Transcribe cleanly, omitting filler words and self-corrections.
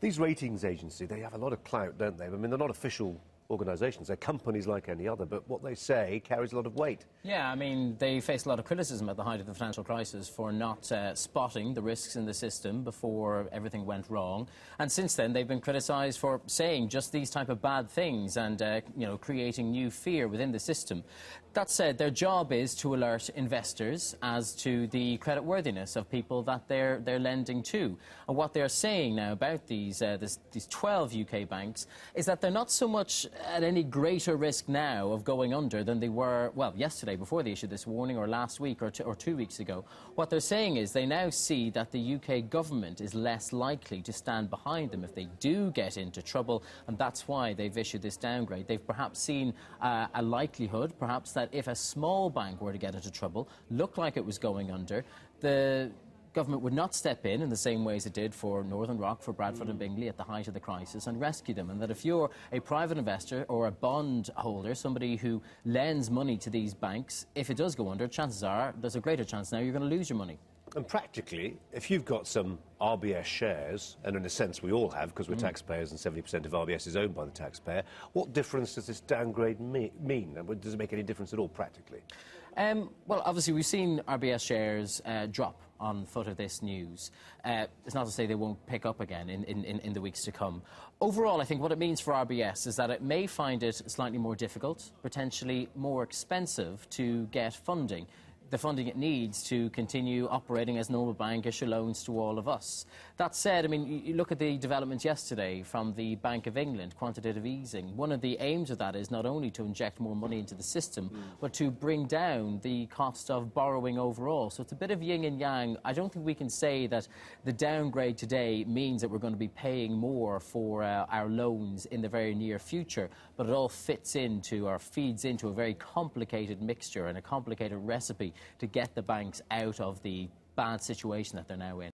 These ratings agencies, they have a lot of clout, don't they? I mean, they're not official organisations. They're companies like any other, but what they say carries a lot of weight. Yeah, I mean, they faced a lot of criticism at the height of the financial crisis for not spotting the risks in the system before everything went wrong. And since then, they've been criticised for saying just these type of bad things and, you know, creating new fear within the system. That said, their job is to alert investors as to the creditworthiness of people that they're lending to. And what they're saying now about these 12 UK banks is that they're not so much at any greater risk now of going under than they were, well, yesterday before they issued this warning, or last week, or 2 weeks ago. What they're saying is they now see that the UK government is less likely to stand behind them if they do get into trouble, and that's why they've issued this downgrade. They've perhaps seen a likelihood, perhaps, that if a small bank were to get into trouble, look like it was going under, the government would not step in the same way as it did for Northern Rock, for Bradford and Bingley at the height of the crisis, and rescue them. And that if you're a private investor or a bond holder, somebody who lends money to these banks, if it does go under, chances are there's a greater chance now you're going to lose your money. And practically, if you've got some RBS shares, and in a sense we all have because we're taxpayers and 70% of RBS is owned by the taxpayer, what difference does this downgrade mean? Does it make any difference at all practically? Well, obviously we've seen RBS shares drop on foot of this news. It's not to say they won't pick up again in the weeks to come. Overall, I think what it means for RBS is that it may find it slightly more difficult, potentially more expensive to get funding. The funding it needs to continue operating as a normal bank, issue loans to all of us. That said, I mean, you look at the developments yesterday from the Bank of England, quantitative easing. One of the aims of that is not only to inject more money into the system, but to bring down the cost of borrowing overall. So it's a bit of yin and yang. I don't think we can say that the downgrade today means that we're going to be paying more for our loans in the very near future, but it all fits into or feeds into a very complicated mixture and a complicated recipe to get the banks out of the bad situation that they're now in.